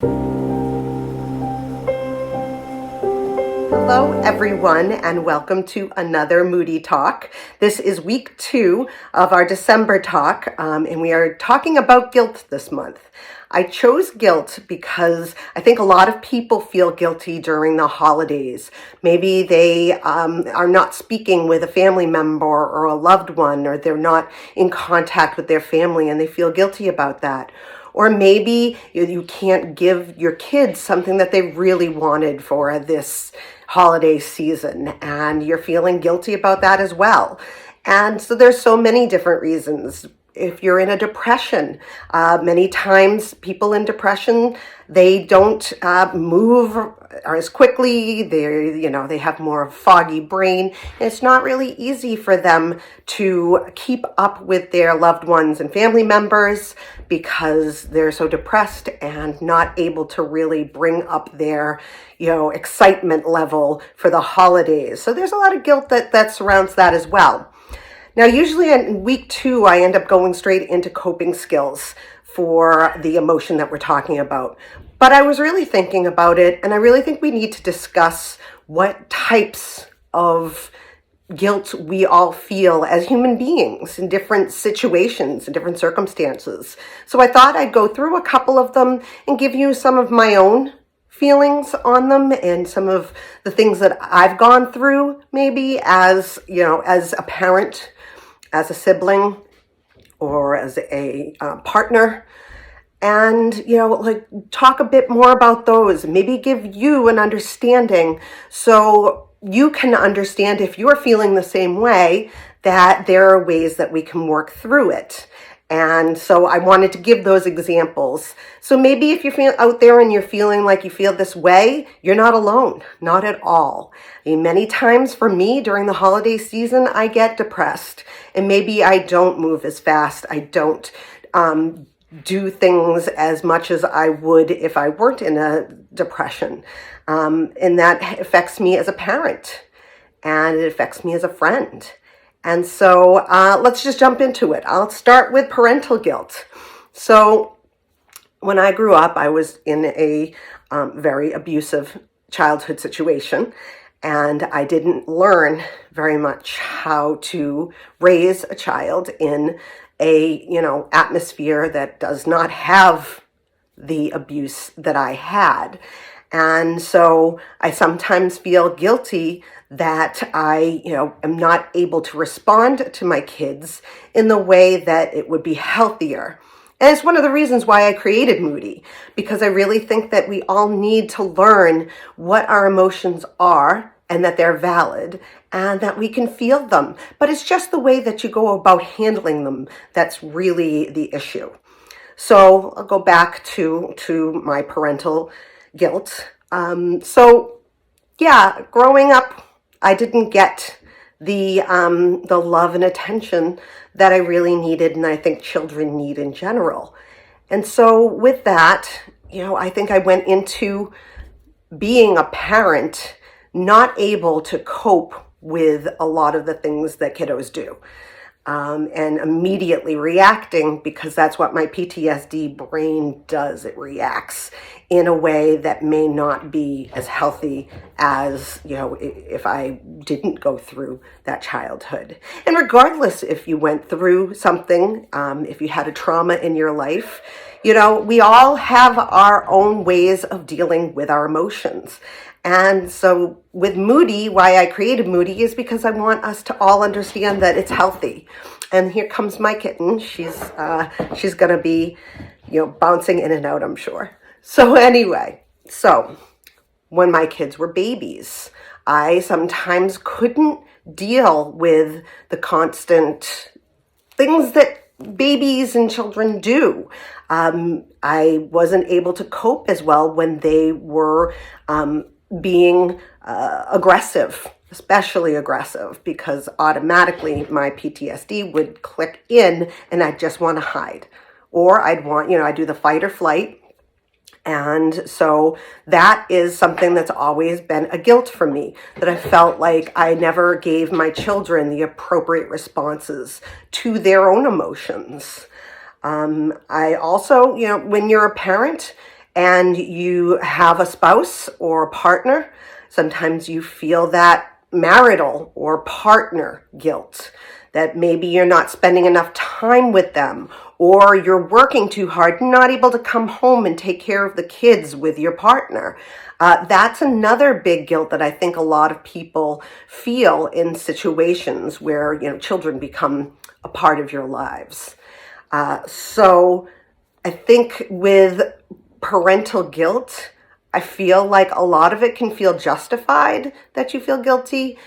Hello, everyone, and welcome to another Moody Talk. This is week 2 of our December talk, and we are talking about guilt this month. I chose guilt because I think a lot of people feel guilty during the holidays. Maybe they are not speaking with a family member or a loved one, or they're not in contact with their family and they feel guilty about that. Or maybe you can't give your kids something that they really wanted for this holiday season, and you're feeling guilty about that as well. And so there's so many different reasons. If you're in a depression, many times people in depression, they don't move as quickly. They have more foggy brain. It's not really easy for them to keep up with their loved ones and family members because they're so depressed and not able to really bring up their, excitement level for the holidays. So there's a lot of guilt that surrounds that as well. Now, usually in week 2, I end up going straight into coping skills for the emotion that we're talking about. But I was really thinking about it, and I really think we need to discuss what types of guilt we all feel as human beings in different situations and different circumstances. So I thought I'd go through a couple of them and give you some of my own feelings on them and some of the things that I've gone through, maybe as a parent, as a sibling, or as a partner, and talk a bit more about those, maybe give you an understanding so you can understand, if you're feeling the same way, that there are ways that we can work through it. And so I wanted to give those examples. So maybe if you're out there and you're feeling like you feel this way, you're not alone, not at all. I mean, many times for me during the holiday season, I get depressed, and maybe I don't move as fast. I don't do things as much as I would if I weren't in a depression. And that affects me as a parent, and it affects me as a friend. And so let's just jump into it. I'll start with parental guilt. So when I grew up, I was in a very abusive childhood situation, and I didn't learn very much how to raise a child in a, atmosphere that does not have the abuse that I had. And so I sometimes feel guilty that I, am not able to respond to my kids in the way that it would be healthier. And it's one of the reasons why I created Moody, because I really think that we all need to learn what our emotions are and that they're valid and that we can feel them. But it's just the way that you go about handling them that's really the issue. So I'll go back to my parental guilt. Growing up, I didn't get the love and attention that I really needed, and I think children need in general. And so with that, I think I went into being a parent not able to cope with a lot of the things that kiddos do. And immediately reacting, because that's what my PTSD brain does. It reacts in a way that may not be as healthy as, if I didn't go through that childhood. And regardless if you went through something, if you had a trauma in your life, we all have our own ways of dealing with our emotions. And so with Moody, why I created Moody is because I want us to all understand that it's healthy. And here comes my kitten. She's going to be, bouncing in and out, I'm sure. So anyway, when my kids were babies, I sometimes couldn't deal with the constant things that babies and children do. I wasn't able to cope as well when they were being aggressive, especially aggressive, because automatically my PTSD would click in and I'd just want to hide. Or I'd do the fight or flight. And so that is something that's always been a guilt for me, that I felt like I never gave my children the appropriate responses to their own emotions. I also, when you're a parent and you have a spouse or a partner, sometimes you feel that marital or partner guilt, that maybe you're not spending enough time with them, or you're working too hard, not able to come home and take care of the kids with your partner. That's another big guilt that I think a lot of people feel in situations where, children become a part of your lives. So I think with parental guilt, I feel like a lot of it can feel justified that you feel guilty,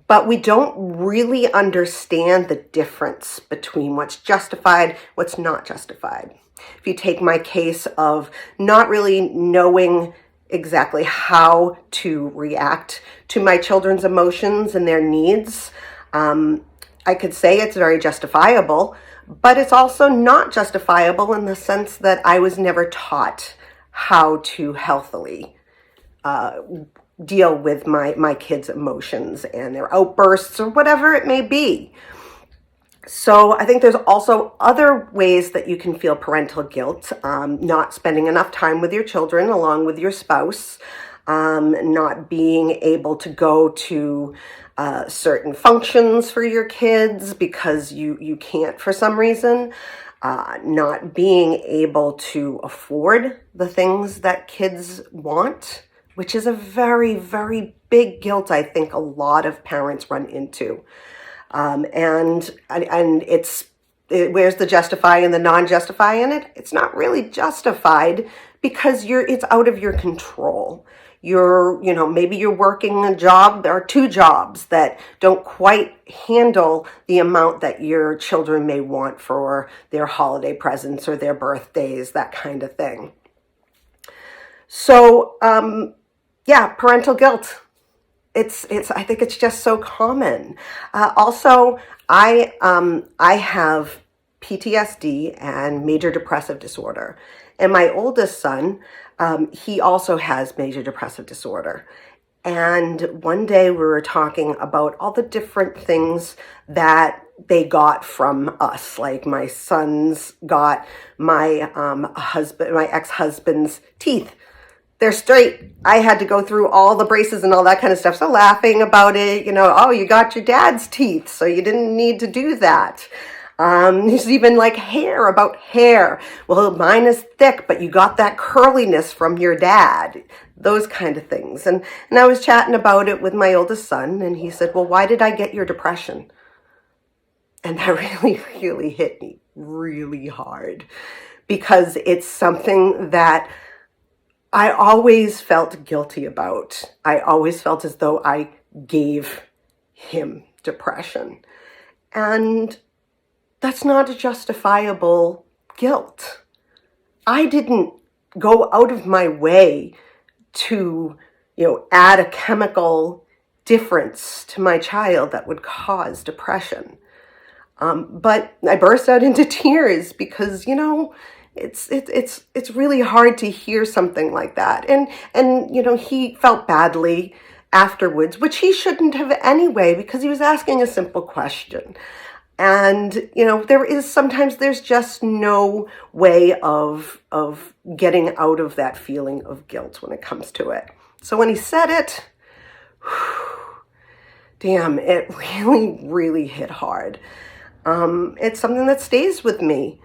but we don't really understand the difference between what's justified, what's not justified. If you take my case of not really knowing exactly how to react to my children's emotions and their needs, I could say it's very justifiable, but it's also not justifiable in the sense that I was never taught how to healthily deal with my kids' emotions and their outbursts or whatever it may be. So I think there's also other ways that you can feel parental guilt, not spending enough time with your children along with your spouse, not being able to go to certain functions for your kids because you can't for some reason, not being able to afford the things that kids want, which is a very, very big guilt I think a lot of parents run into. And where's the justify and the non-justify in it? It's not really justified because it's out of your control. Maybe you're working a job or two jobs that don't quite handle the amount that your children may want for their holiday presents or their birthdays, that kind of thing. So, parental guilt. I think it's just so common. Also, I have PTSD and major depressive disorder. And my oldest son, he also has major depressive disorder. And one day we were talking about all the different things that they got from us. Like my sons got my ex-husband's teeth. They're straight. I had to go through all the braces and all that kind of stuff. So laughing about it, oh, you got your dad's teeth, so you didn't need to do that. There's even like hair. Well, mine is thick, but you got that curliness from your dad. Those kind of things. And I was chatting about it with my oldest son, and he said, well, why did I get your depression? And that really, really hit me really hard because it's something that I always felt guilty about. I always felt as though I gave him depression. And that's not a justifiable guilt. I didn't go out of my way to, add a chemical difference to my child that would cause depression. But I burst out into tears because, it's really hard to hear something like that. And he felt badly afterwards, which he shouldn't have anyway, because he was asking a simple question. And, there's just no way of getting out of that feeling of guilt when it comes to it. So when he said it, damn, it really, really hit hard. It's something that stays with me,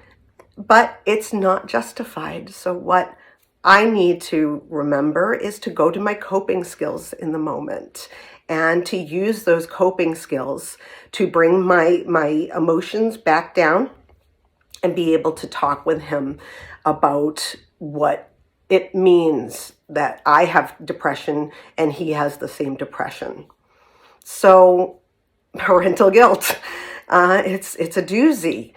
but it's not justified. So what I need to remember is to go to my coping skills in the moment and to use those coping skills to bring my emotions back down and be able to talk with him about what it means that I have depression and he has the same depression. So parental guilt, it's a doozy.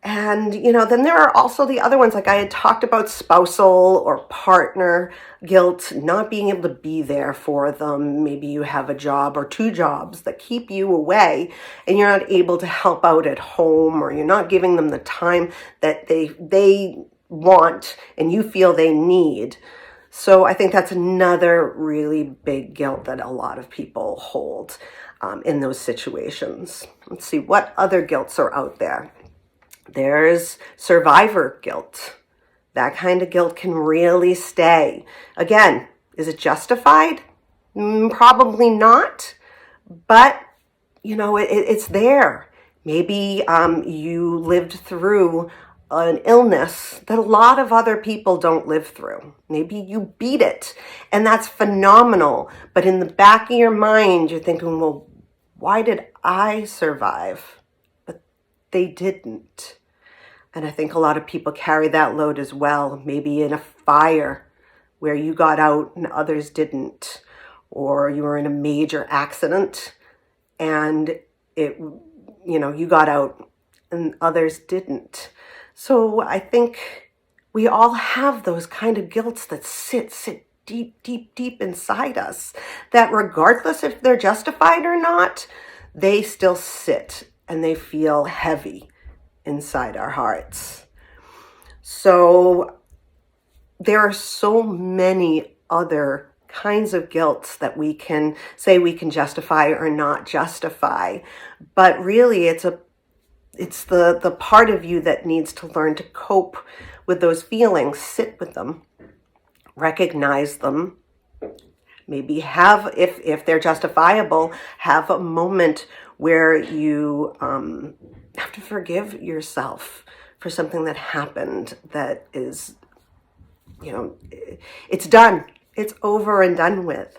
And, then there are also the other ones, like I had talked about spousal or partner guilt, not being able to be there for them. Maybe you have a job or two jobs that keep you away and you're not able to help out at home, or you're not giving them the time that they want and you feel they need. So I think that's another really big guilt that a lot of people hold in those situations. Let's see, what other guilts are out there? There's survivor guilt. that kind of guilt can really stay. Again, is it justified? Probably not, but it's there. Maybe you lived through an illness that a lot of other people don't live through. Maybe you beat it, and that's phenomenal. But in the back of your mind, you're thinking, well, why did I survive? But they didn't. And I think a lot of people carry that load as well. Maybe in a fire where you got out and others didn't, or you were in a major accident and you got out and others didn't. So I think we all have those kind of guilts that sit deep, deep, deep inside us, that regardless if they're justified or not, they still sit and they feel heavy inside our hearts. So there are so many other kinds of guilt that we can say we can justify or not justify, but really it's the part of you that needs to learn to cope with those feelings, sit with them, recognize them, maybe have, if they're justifiable, have a moment where you have to forgive yourself for something that happened that is, it's done. It's over and done with.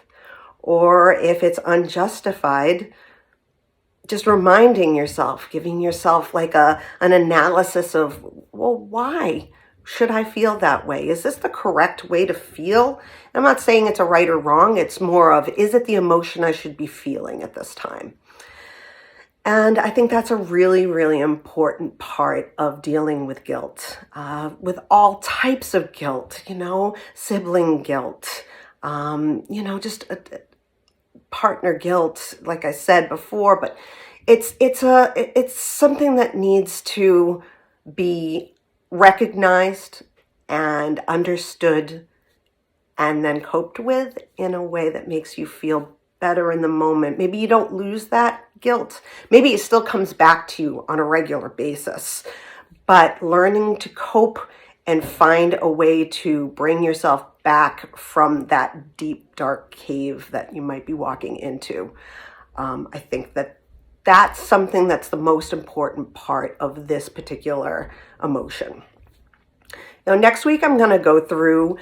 Or if it's unjustified, just reminding yourself, giving yourself like an analysis of, well, why should I feel that way? Is this the correct way to feel? I'm not saying it's a right or wrong. It's more of, is it the emotion I should be feeling at this time? And I think that's a really, really important part of dealing with guilt, with all types of guilt, sibling guilt, just a partner guilt, like I said before, but it's something that needs to be recognized and understood and then coped with in a way that makes you feel better in the moment. Maybe you don't lose that guilt. Maybe it still comes back to you on a regular basis, but learning to cope and find a way to bring yourself back from that deep, dark cave that you might be walking into. I think that's something that's the most important part of this particular emotion. Now, next week, I'm going to go through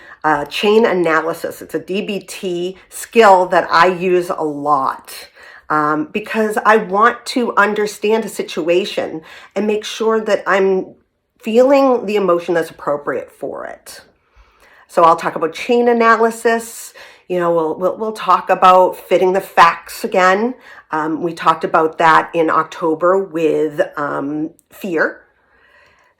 chain analysis. It's a DBT skill that I use a lot because I want to understand a situation and make sure that I'm feeling the emotion that's appropriate for it. So I'll talk about chain analysis. We'll talk about fitting the facts again. We talked about that in October with fear.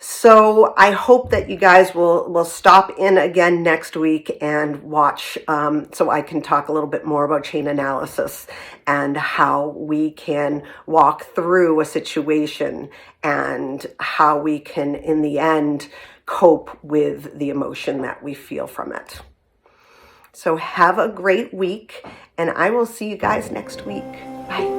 So I hope that you guys will stop in again next week and watch so I can talk a little bit more about chain analysis and how we can walk through a situation and how we can, in the end, cope with the emotion that we feel from it. So have a great week, and I will see you guys next week. Bye.